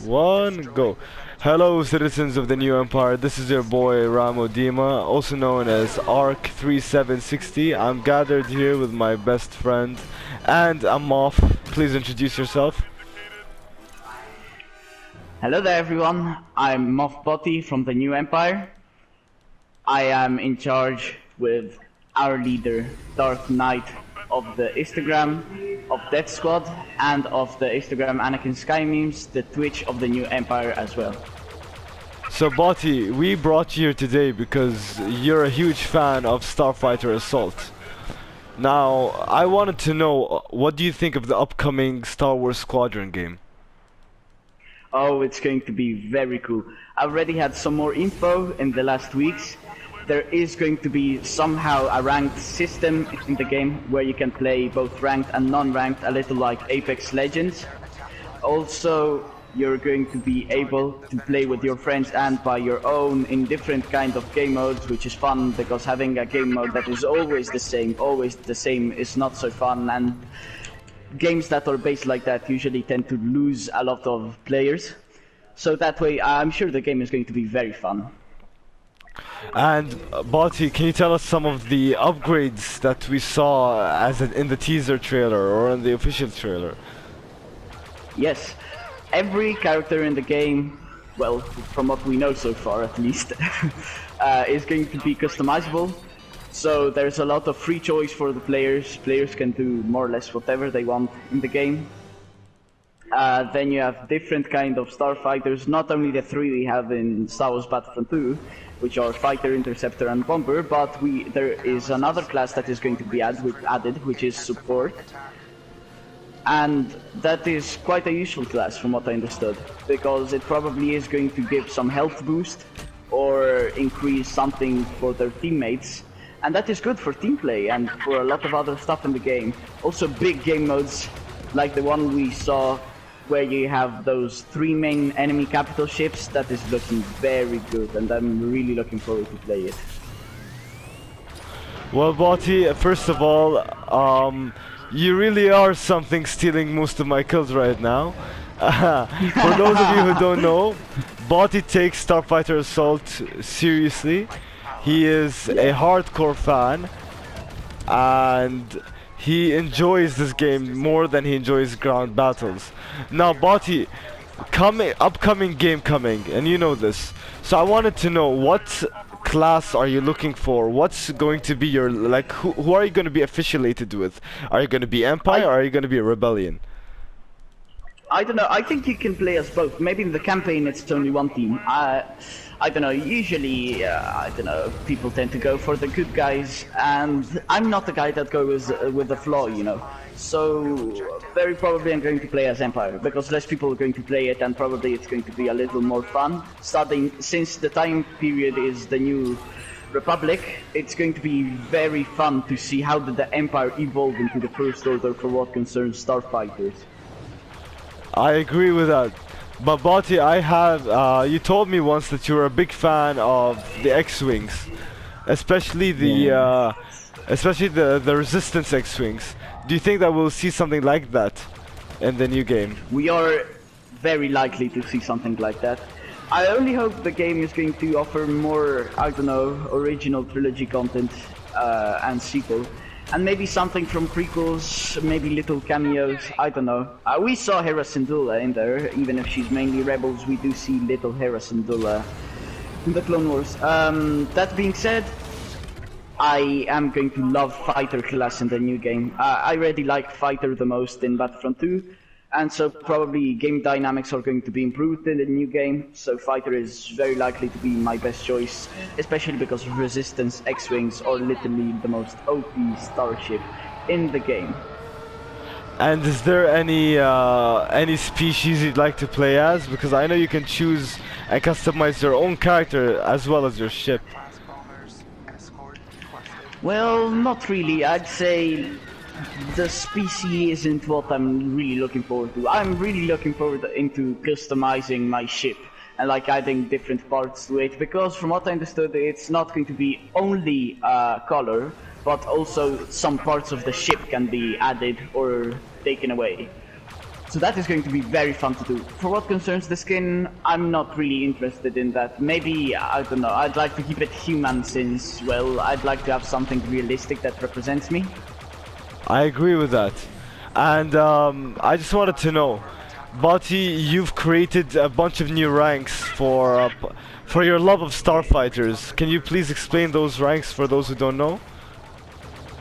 one, go. Hello, citizens of the New Empire. This is your boy Ramo Dima, also known as Arc3760. I'm gathered here with my best friend, and I'm off. Please introduce yourself. Hello there everyone, I'm Moff Botti from the New Empire. I am in charge with our leader, Dark Knight of the Instagram, of Death Squad, and of the Instagram Anakin Sky memes, the Twitch of the New Empire as well. So Botti, we brought you here today because you're a huge fan of Starfighter Assault. Now, I wanted to know, what do you think of the upcoming Star Wars Squadron game? Oh, it's going to be very cool. I already had some more info in the last weeks. There is going to be somehow a ranked system in the game where you can play both ranked and non-ranked, a little like Apex Legends. Also, you're going to be able to play with your friends and by your own in different kind of game modes, which is fun because having a game mode that is always the same is not so fun, and games that are based like that usually tend to lose a lot of players. So that way, I'm sure the game is going to be very fun. And Botti, can you tell us some of the upgrades that we saw in the teaser trailer or in the official trailer? Yes, every character in the game, well, from what we know so far at least, is going to be customizable. So there's a lot of free choice for the players. Players can do more or less whatever they want in the game. Then you have different kind of starfighters, not only the three we have in Star Wars Battlefront 2, which are Fighter, Interceptor and Bomber, but there is another class that is going to be added, which is Support. And that is quite a useful class from what I understood, because it probably is going to give some health boost or increase something for their teammates. And that is good for team play and for a lot of other stuff in the game. Also big game modes, like the one we saw where you have those three main enemy capital ships, that is looking very good and I'm really looking forward to play it. Well, Botti, first of all, you really are something, stealing most of my kills right now. For those of you who don't know, Botti takes Starfighter Assault seriously. He is a hardcore fan, and he enjoys this game more than he enjoys ground battles. Now, Botti, upcoming game coming, and you know this. So I wanted to know, what class are you looking for? What's going to be your, like, who are you going to be affiliated with? Are you going to be Empire or are you going to be a Rebellion? I don't know, I think you can play as both. Maybe in the campaign it's only one team. I don't know, usually, I don't know, people tend to go for the good guys, and I'm not the guy that goes with the flaw, you know. So, very probably I'm going to play as Empire, because less people are going to play it, and probably it's going to be a little more fun. Since the time period is the New Republic, it's going to be very fun to see how did the Empire evolve into the First Order for what concerns starfighters. I agree with that. But Botti, you told me once that you were a big fan of the X-Wings, especially the Resistance X-Wings. Do you think that we'll see something like that in the new game? We are very likely to see something like that. I only hope the game is going to offer more, I don't know, original trilogy content and sequel. And maybe something from prequels, maybe little cameos, I don't know. We saw Hera Syndulla in there, even if she's mainly Rebels, we do see little Hera Syndulla in the Clone Wars. That being said, I am going to love Fighter class in the new game. I already like Fighter the most in Battlefront 2, and so probably game dynamics are going to be improved in the new game, so Fighter is very likely to be my best choice, especially because Resistance X-Wings are literally the most OP starship in the game. And is there any species you'd like to play as? Because I know you can choose and customize your own character as well as your ship. Well, not really. I'd say the species isn't what I'm really looking forward to. I'm really looking forward into customizing my ship and like adding different parts to it, because from what I understood, it's not going to be only color, but also some parts of the ship can be added or taken away. So that is going to be very fun to do. For what concerns the skin, I'm not really interested in that. Maybe, I don't know, I'd like to keep it human since, well, I'd like to have something realistic that represents me. I agree with that. And I just wanted to know, Bati, you've created a bunch of new ranks for your love of starfighters. Can you please explain those ranks for those who don't know?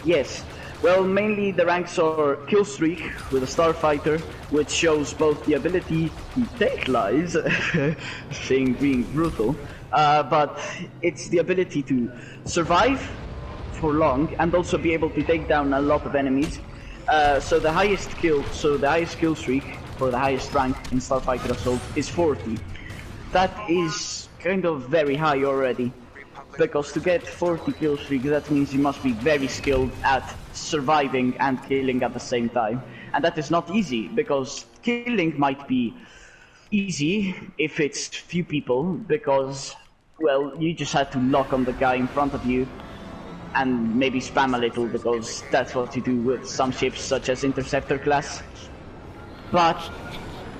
Yes. Well, mainly the ranks are Kill Streak with a Starfighter, which shows both the ability to take lives, being brutal, but it's the ability to survive for long and also be able to take down a lot of enemies. So the highest kill streak for the highest rank in Starfighter Assault is 40. That is kind of very high already. Because to get 40 kill streak, that means you must be very skilled at surviving and killing at the same time. And that is not easy, because killing might be easy if it's few people, because, well, you just had to lock on the guy in front of you and maybe spam a little, because that's what you do with some ships such as Interceptor class. But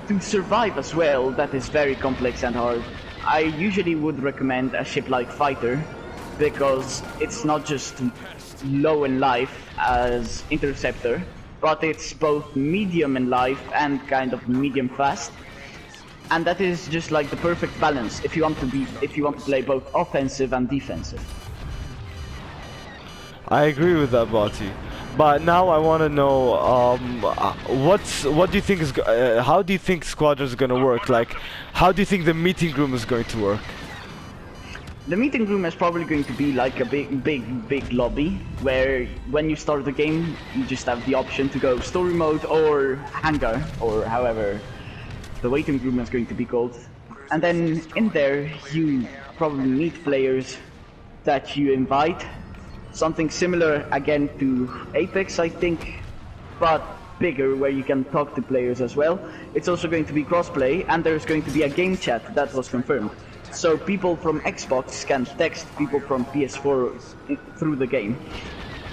to survive as well, that is very complex and hard. I usually would recommend a ship like Fighter, because it's not just low in life as Interceptor, but it's both medium in life and kind of medium fast. And that is just like the perfect balance if you want to play both offensive and defensive. I agree with that, Bati. But now I want to know, what do you think is, how do you think squadrons are gonna work? Like, how do you think the meeting room is going to work? The meeting room is probably going to be like a big lobby, where when you start the game, you just have the option to go story mode or hangar, or however the waiting room is going to be called. And then in there, you probably meet players that you invite. Something similar again to Apex, I think, but bigger, where you can talk to players as well. It's also going to be crossplay, and there's going to be a game chat that was confirmed. So people from Xbox can text people from PS4 through the game.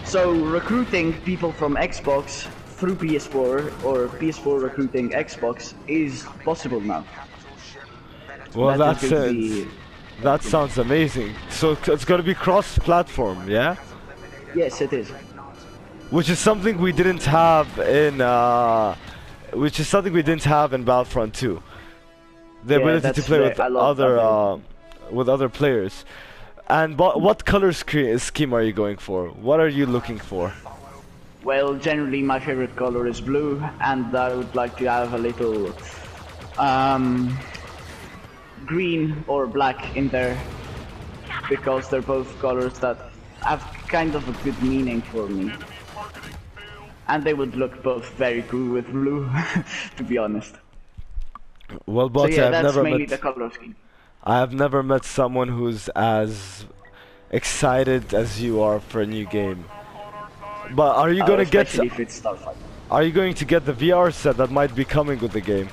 So recruiting people from Xbox through PS4 or PS4 recruiting Xbox is possible now. Well, that sounds amazing. So it's going to be cross-platform, yeah? Yes, it is. Which is something we didn't have in Battlefront 2. The ability to play with other players. And what color scheme are you going for? What are you looking for? Well, generally my favorite color is blue, and I would like to have a little green or black in there, because they're both colors that have kind of a good meaning for me. And they would look both very cool with blue, to be honest. Well, but so yeah, that's mainly the color scheme. I have never met someone who's as excited as you are for a new game. But are you gonna get? Especially if it's Starfighter. Are you going to get the VR set that might be coming with the game?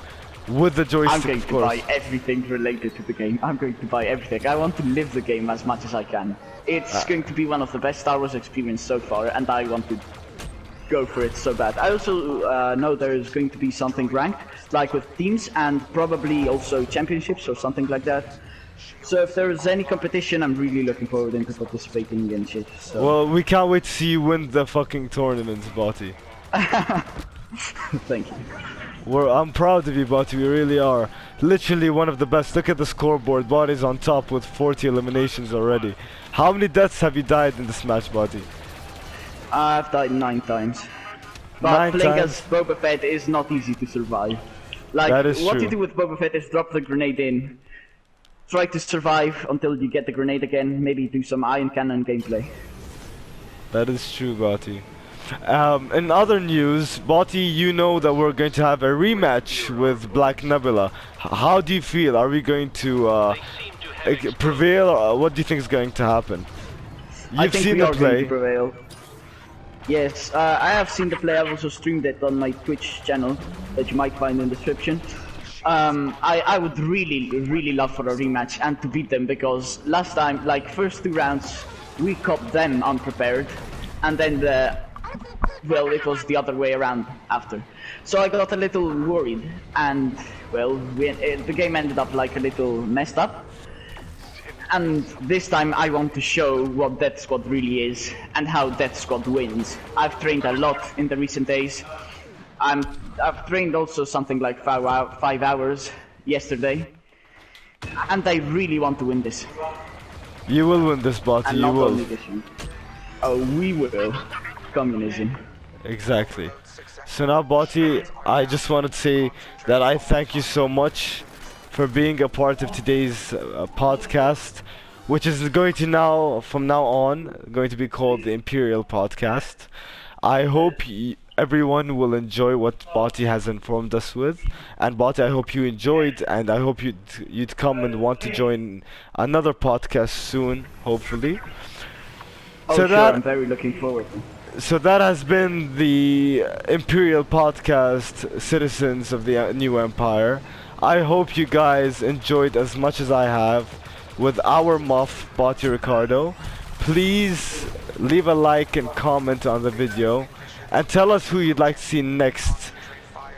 With the joystick, I'm going of to course. buy everything related to the game. I'm going to buy everything. I want to live the game as much as I can. It's going to be one of the best Star Wars experience so far, and I want to go for it so bad. I also know there is going to be something ranked, like with teams, and probably also championships or something like that. So if there is any competition, I'm really looking forward into participating in shit. So. Well, we can't wait to see you win the fucking tournament, Bati. Thank you. I'm proud of you, Bati, we really are. Literally one of the best. Look at the scoreboard. Bati's on top with 40 eliminations already. How many deaths have you died in this match, Bati? I've died 9 times. But 9 playing times? as Boba Fett is not easy to survive. Like, That is what true. you do with Boba Fett is drop the grenade in, try to survive until you get the grenade again, maybe do some iron cannon gameplay. That is true, Bati. In other news, Bati, you know that we're going to have a rematch with Black Nebula. How do you feel? Are we going to prevail, or what do you think is going to happen? I You've think seen we the are going play. to prevail. Yes, I have seen the play. I've also streamed it on my Twitch channel that you might find in the description. I would really love for a rematch and to beat them, because last time, like first 2 rounds, we caught them unprepared, and then well, it was the other way around after. So I got a little worried, and well, the game ended up like a little messed up. And this time I want to show what Death Squad really is, and how Death Squad wins. I've trained a lot in the recent days. I've trained also something like 5 hours yesterday, and I really want to win this. You will win this, Bati, And you not will. only this one. Oh, we will. Communism. Exactly. So now, Bati, I just wanted to say that I thank you so much for being a part of today's podcast, which is going to now, from now on, going to be called the Imperial Podcast. I hope everyone will enjoy what Bati has informed us with, and Bati, I hope you enjoyed, and I hope you'd come and want to join another podcast soon, hopefully. Oh, So sure, that- I'm very looking forward to. So that has been the Imperial Podcast, citizens of the New Empire. I hope you guys enjoyed as much as I have with our muff, Bati Ricardo. Please leave a like and comment on the video, and tell us who you'd like to see next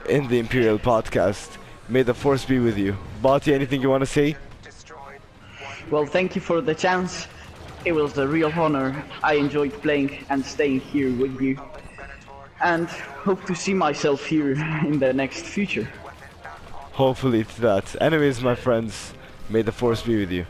in the Imperial Podcast. May the Force be with you. Bati, anything you want to say? Well, thank you for the chance. It was a real honor. I enjoyed playing and staying here with you. And hope to see myself here in the next future. Hopefully to that. Anyways, my friends, may the Force be with you.